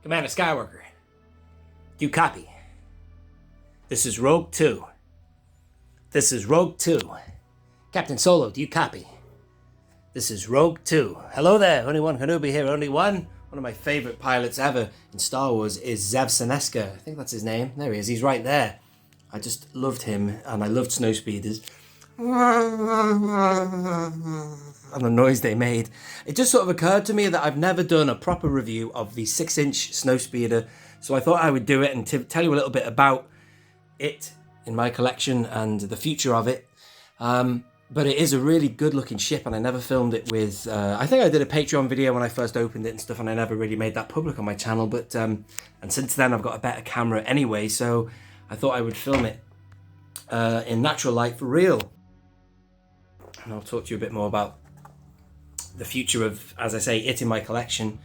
Commander Skywalker, do you copy? This is Rogue 2. This is Rogue 2. Captain Solo, do you copy? This is Rogue 2. Hello there, only One Kenobi here, only one. One of my favourite pilots ever in Star Wars is Zev Seneska. I think that's his name. There he is, he's right there. I just loved him, and I loved Snowspeeders. And the noise they made. It just sort of occurred to me that I've never done a proper review of the 6-inch Snowspeeder, so I thought I would do it and tell you a little bit about it in my collection and the future of it. But it is a really good looking ship, and I never filmed it with... I think I did a Patreon video when I first opened it and stuff, and I never really made that public on my channel, but and since then I've got a better camera anyway, so I thought I would film it in natural light for real. And I'll talk to you a bit more about the future of, as I say, it in my collection,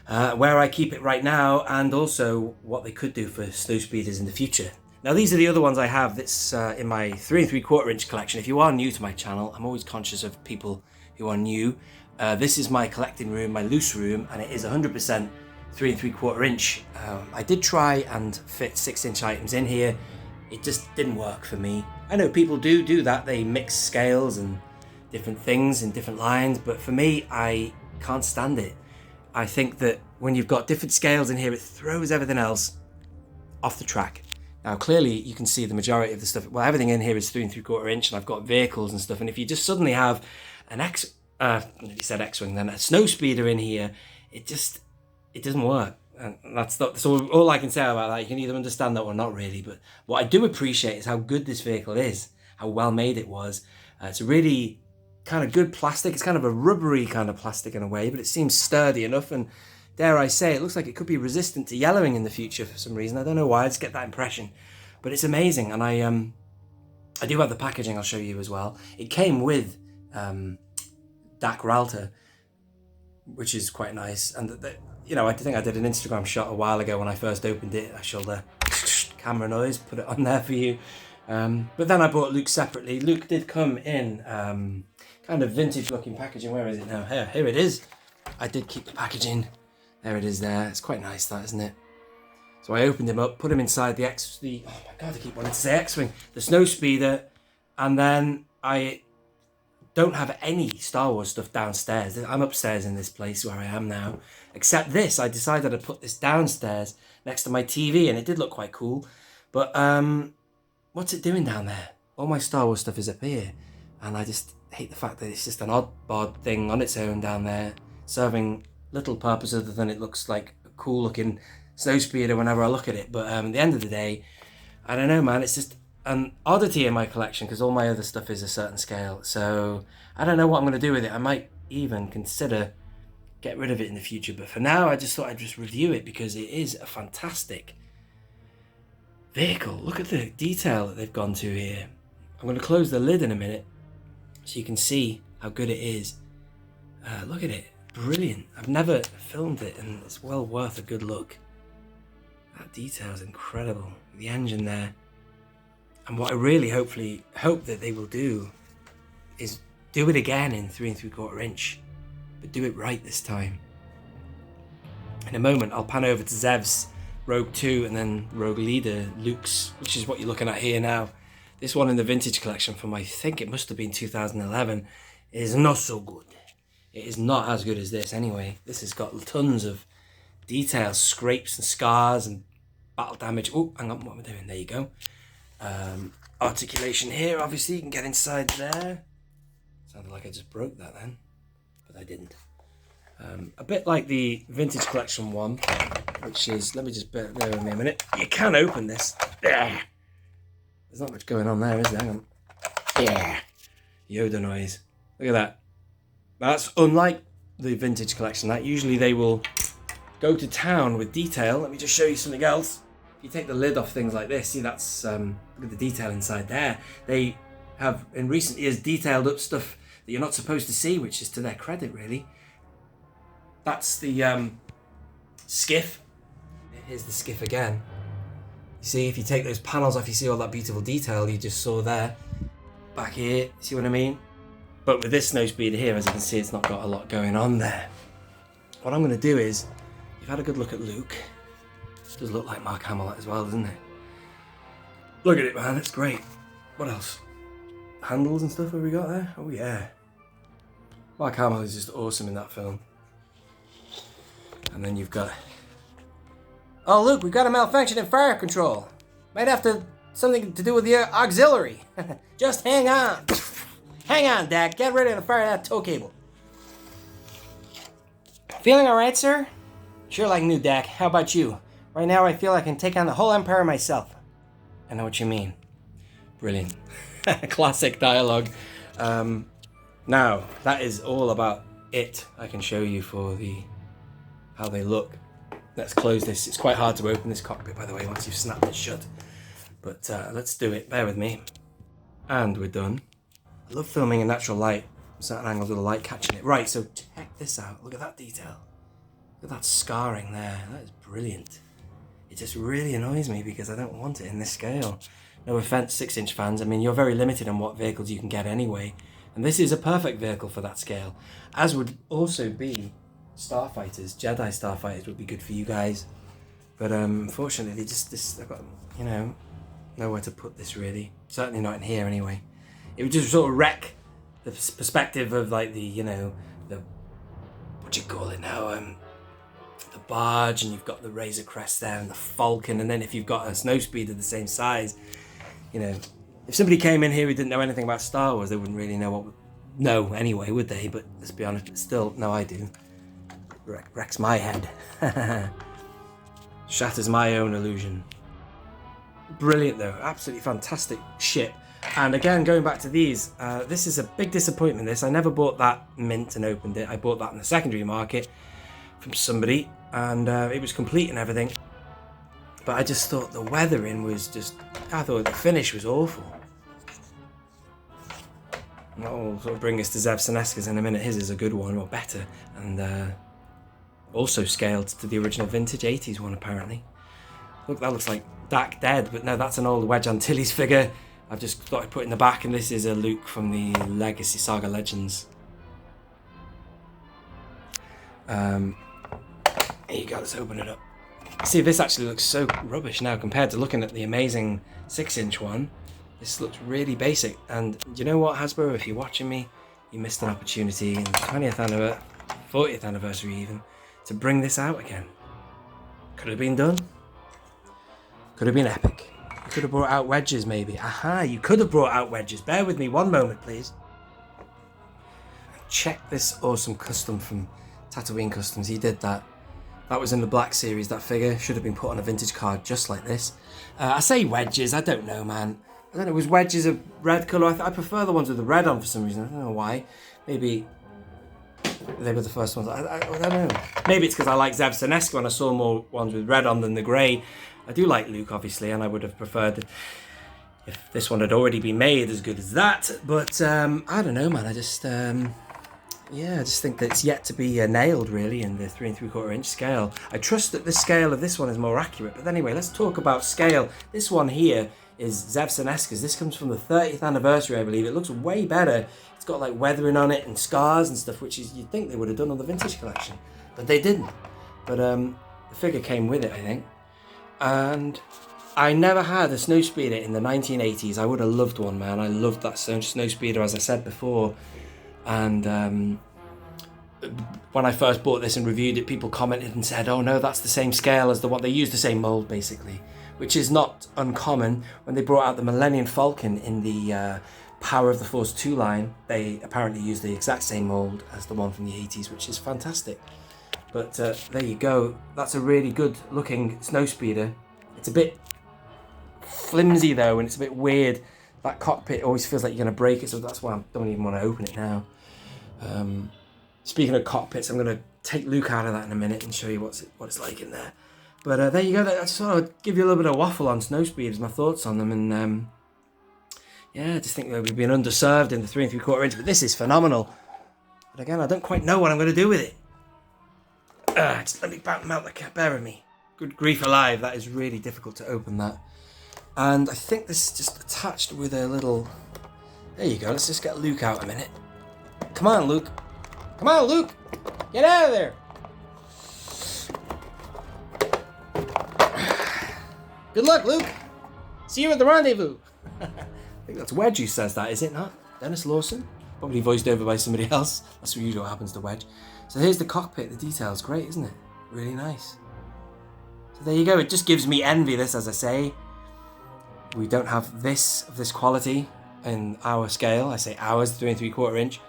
where I keep it right now, and also what they could do for Snowspeeders in the future. Now, these are the other ones I have that's in my 3 3/4 inch collection. If you are new to my channel, I'm always conscious of people who are new. This is my collecting room, my loose room, and it is 100% 3 3/4 inch. I did try and fit 6-inch items in here. It just didn't work for me. I know people do that. They mix scales and different things in different lines, but for me, I can't stand it. I think that when you've got different scales in here, it throws everything else off the track. Now, clearly, you can see the majority of the stuff. Well, everything in here is 3 3/4 inch, and I've got vehicles and stuff. And if you just suddenly have an you said X-Wing, then a Snowspeeder in here, it doesn't work. And that's all I can say about that. You can either understand that or not really. But what I do appreciate is how good this vehicle is, how well made it was. It's a really kind of good plastic. It's kind of a rubbery kind of plastic in a way, but it seems sturdy enough. And dare I say, it looks like it could be resistant to yellowing in the future for some reason. I don't know why. I just get that impression. But it's amazing. And I do have the packaging. I'll show you as well. It came with Dak Ralter, which is quite nice. And I think I did an Instagram shot a while ago when I first opened it. I showed the camera noise, put it on there for you. But then I bought Luke separately. Luke did come in kind of vintage looking packaging. Where is it now? Here it is. I did keep the packaging. There it is there. It's quite nice, that, isn't it? So I opened him up, put him inside oh my God, I keep wanting to say X-Wing, the Snowspeeder, and then I don't have any Star Wars stuff downstairs. I'm upstairs in this place where I am now. Except this, I decided to put this downstairs next to my TV, and it did look quite cool. But what's it doing down there? All my Star Wars stuff is up here, and I just hate the fact that it's just an odd thing on its own down there, serving little purpose other than it looks like a cool looking Snowspeeder whenever I look at it. But at the end of the day, I don't know, man, it's just an oddity in my collection because all my other stuff is a certain scale. So I don't know what I'm going to do with it. I might even consider get rid of it in the future, but for now I just thought I'd just review it because it is a fantastic vehicle. Look at the detail that they've gone to here. I'm going to close the lid in a minute so you can see how good it is. Look at it. Brilliant. I've never filmed it, and it's well worth a good look. That detail is incredible. The engine there. And what I really hope that they will do is do it again in 3 3/4 inch, but do it right this time. In a moment, I'll pan over to Zev's Rogue 2 and then Rogue Leader Luke's, which is what you're looking at here now. This one in the vintage collection from, I think it must have been 2011, is not so good. It is not as good as this anyway. This has got tons of details, scrapes and scars and battle damage. Oh, hang on, what am I doing? There you go. Articulation here, obviously, you can get inside there. Sounded like I just broke that then, but I didn't. A bit like the vintage collection one, which is, let me just bear with me a minute. You can open this. There's not much going on there, is there? Hang on. Yeah. Yoda noise. Look at that. That's unlike the vintage collection. That usually they will go to town with detail. Let me just show you something else. If you take the lid off things like this, see that's look at the detail inside there. They have in recent years detailed up stuff that you're not supposed to see, which is to their credit really. That's the skiff. Here's the skiff again. You see, if you take those panels off, you see all that beautiful detail you just saw there. Back here, see what I mean? But with this Snowspeeder here, as you can see, it's not got a lot going on there. What I'm going to do is you've had a good look at Luke. It does look like Mark Hamill as well, doesn't it? Look at it, man. It's great. What else? Handles and stuff have we got there? Oh, yeah. Mark Hamill is just awesome in that film. And then you've got... Oh, Luke, we've got a malfunction in fire control. Might have to... something to do with the auxiliary. Just hang on. Hang on, Dak. Get ready to fire that tow cable. Feeling alright, sir? Sure like new, Dak. How about you? Right now, I feel I can take on the whole Empire myself. I know what you mean. Brilliant. Classic dialogue. Now, that is all about it. I can show you for how they look. Let's close this. It's quite hard to open this cockpit, by the way, once you've snapped it shut. But let's do it. Bear with me. And we're done. I love filming in natural light. Certain angles with the light catching it. Right, so check this out. Look at that detail. Look at that scarring there. That is brilliant. It just really annoys me because I don't want it in this scale. No offense, 6-inch fans. I mean, you're very limited on what vehicles you can get anyway. And this is a perfect vehicle for that scale. As would also be starfighters. Jedi starfighters would be good for you guys. But unfortunately, they've got, you know, nowhere to put this really. Certainly not in here anyway. It would just sort of wreck the perspective of like the, you know, the, what do you call it now? The barge, and you've got the Razor Crest there and the Falcon, and then if you've got a Snowspeeder the same size, you know, if somebody came in here who didn't know anything about Star Wars, they wouldn't really know anyway, would they? But let's be honest, still, no, I do. Wrecks my head. Shatters my own illusion. Brilliant though, absolutely fantastic ship. And again, going back to these, this is a big disappointment. I never bought that mint and opened it. I bought that in the secondary market from somebody, and it was complete and everything. But I just thought the weathering was just, I thought the finish was awful. And that will sort of bring us to Zev Senesca's in a minute. His is a good one, or better, and also scaled to the original vintage 80s one apparently. Look, that looks like Dak Dead, but no, that's an old Wedge Antilles figure. I've just thought I'd put in the back, and this is a Luke from the Legacy Saga Legends. Here you go, let's open it up. See, this actually looks so rubbish now compared to looking at the amazing 6-inch one. This looks really basic, and you know what, Hasbro, if you're watching me, you missed an opportunity in the 20th anniversary, 40th anniversary even, to bring this out again. Could have been done. Could have been epic. You could have brought out wedges maybe. Aha, you could have brought out wedges. Bear with me one moment, please. Check this awesome custom from Tatooine Customs. He did that. That was in the Black Series, that figure. Should have been put on a vintage card just like this. I say wedges, I don't know, man. I don't know, was wedges a red colour? I prefer the ones with the red on for some reason. I don't know why. Maybe they were the first ones. I don't know. Maybe it's because I like Zev Senesca and I saw more ones with red on than the grey. I do like Luke, obviously, and I would have preferred if this one had already been made as good as that. But I don't know, man. I just... yeah, I just think that it's yet to be nailed, really, in the 3 3/4 inch scale. I trust that the scale of this one is more accurate. But anyway, let's talk about scale. This one here is Zev Senesca's. This comes from the 30th anniversary, I believe. It looks way better. It's got like weathering on it and scars and stuff, which is, you'd think they would have done on the vintage collection. But they didn't. But the figure came with it, I think. And I never had a Snowspeeder in the 1980s. I would have loved one, man. I loved that Snowspeeder, as I said before. And when I first bought this and reviewed it, people commented and said, oh no, that's the same scale as the one. They used the same mold, basically, which is not uncommon. When they brought out the Millennium Falcon in the Power of the Force 2 line, they apparently used the exact same mold as the one from the 80s, which is fantastic. But there you go. That's a really good looking Snowspeeder. It's a bit flimsy though, and it's a bit weird. That cockpit always feels like you're going to break it, so that's why I don't even want to open it now. Speaking of cockpits, I'm going to take Luke out of that in a minute and show you what it's like in there. But there you go. I just thought I'd give you a little bit of waffle on Snowspeeders, my thoughts on them, and yeah, I just think that we've been underserved in the 3 3/4 inch, but this is phenomenal. But again, I don't quite know what I'm going to do with it. Just let me mount the cap. Bear with me. Good grief alive, that is really difficult to open that. And I think this is just attached with a little... There you go, let's just get Luke out a minute. Come on, Luke. Come on, Luke! Get out of there! Good luck, Luke. See you at the rendezvous. I think that's Wedge who says that, is it not? Dennis Lawson? Probably voiced over by somebody else. That's usually what happens to Wedge. So here's the cockpit. The detail's great, isn't it? Really nice. So there you go. It just gives me envy, this, as I say. We don't have this of this quality in our scale. I say ours, 3 3/4 inch.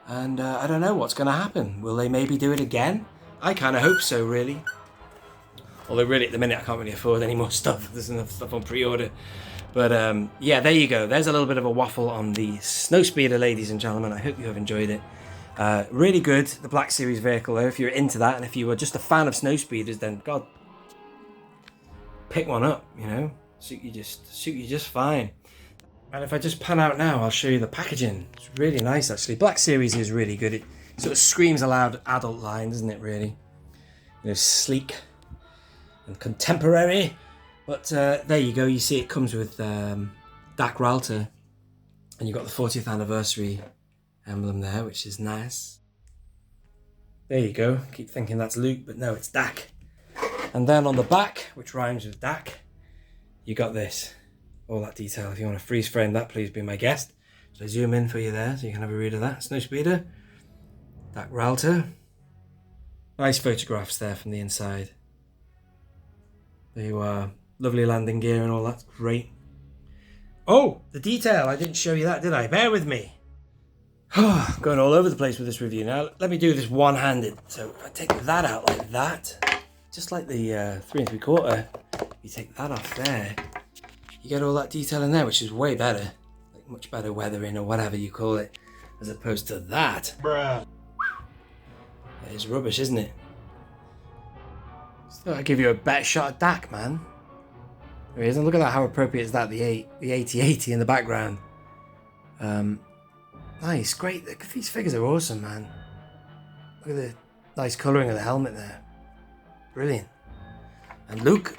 And I don't know what's going to happen. Will they maybe do it again? I kind of hope so, really. Although really at the minute I can't really afford any more stuff. There's enough stuff on pre-order. But yeah, there you go. There's a little bit of a waffle on the Snowspeeder, ladies and gentlemen. I hope you have enjoyed it. Really good, the Black Series vehicle though. If you're into that, and if you were just a fan of Snowspeeders, then God, pick one up, you know. Suit you just fine. And if I just pan out now, I'll show you the packaging. It's really nice, actually. Black Series is really good. It sort of screams a loud adult line, doesn't it, really? You know, sleek and contemporary. But there you go. You see it comes with Dak Ralter. And you've got the 40th anniversary emblem there, which is nice. There you go. Keep thinking that's Luke, but no, it's Dak. And then on the back, which rhymes with Dak, you got this. All that detail. If you want to freeze frame that, please be my guest. So I zoom in for you there so you can have a read of that. Snowspeeder. Dak Ralter. Nice photographs there from the inside. There you are. Lovely landing gear and all that's great. Oh, the detail. I didn't show you that, did I? Bear with me. Going all over the place with this review now. Let me do this one-handed. So if I take that out like that, just like the 3 3/4, you take that off there, you get all that detail in there, which is way better. Like much better weathering or whatever you call it, as opposed to that. Bruh. That is rubbish, isn't it? Just thought I'd give you a better shot at Dak, man. There he is, and look at that, how appropriate is that, the 8080 in the background. Nice, great. These figures are awesome, man. Look at the nice colouring of the helmet there. Brilliant. And Luke,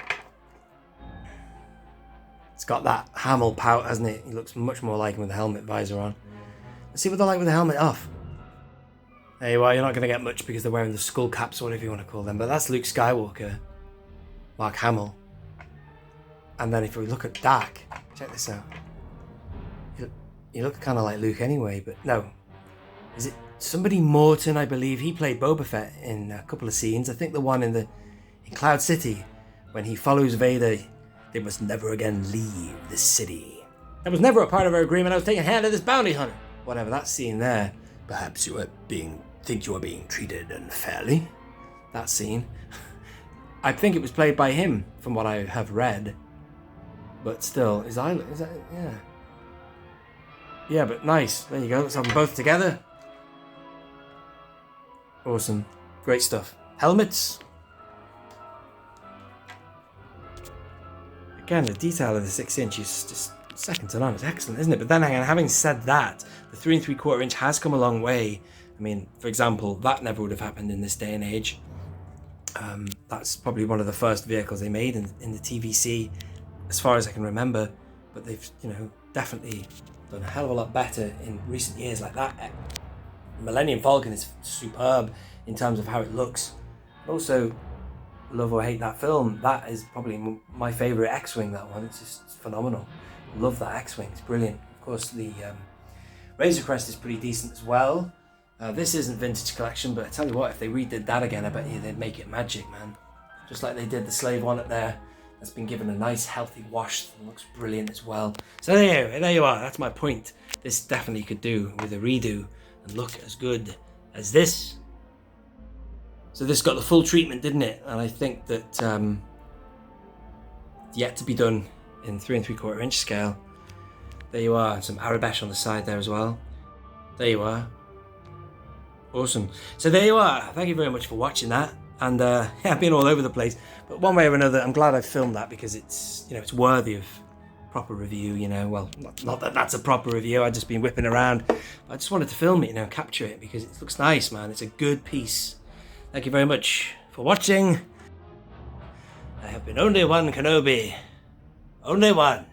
it's got that Hamill pout, hasn't it? He looks much more like him with the helmet visor on. Let's see what they're like with the helmet off. There you are, you're not going to get much because they're wearing the skull caps or whatever you want to call them, but that's Luke Skywalker, Mark Hamill. And then if we look at Dak, check this out. You look kind of like Luke anyway, but no. Is it somebody Morton, I believe? He played Boba Fett in a couple of scenes. I think the one in Cloud City, when he follows Vader, they must never again leave the city. That was never a part of our agreement. I was taking hand of this bounty hunter. Whatever, that scene there. Perhaps you think you are being treated unfairly. That scene. I think it was played by him, from what I have read. But still, is that, yeah. Yeah, but nice. There you go. Let's have them both together. Awesome. Great stuff. Helmets. Again, the detail of the 6-inch is just second to none. It's excellent, isn't it? But then again, having said that, the 3 3/4 inch has come a long way. I mean, for example, that never would have happened in this day and age. That's probably one of the first vehicles they made in the TVC, as far as I can remember. But they've, you know, definitely done a hell of a lot better in recent years like that. Millennium Falcon is superb in terms of how it looks. Also, love or hate that film, that is probably my favourite X-Wing, that one. It's just phenomenal. Love that X-Wing, it's brilliant. Of course, the Razor Crest is pretty decent as well. This isn't Vintage Collection, but I tell you what, if they redid that again, I bet you they'd make it magic, man. Just like they did the Slave one up there. That's been given a nice healthy wash. It looks brilliant as well. So there you are. That's my point. This definitely could do with a redo and look as good as this. So this got the full treatment, didn't it? And I think that yet to be done in 3 3/4 inch scale. There you are. Some Arabesh on the side there as well. There you are. Awesome. So there you are. Thank you very much for watching that. And yeah, I've been all over the place, but one way or another, I'm glad I filmed that because it's, you know, it's worthy of proper review. You know, well, not that that's a proper review. I've just been whipping around. I just wanted to film it, you know, capture it because it looks nice, man. It's a good piece. Thank you very much for watching. I have been only one Kenobi. Only one.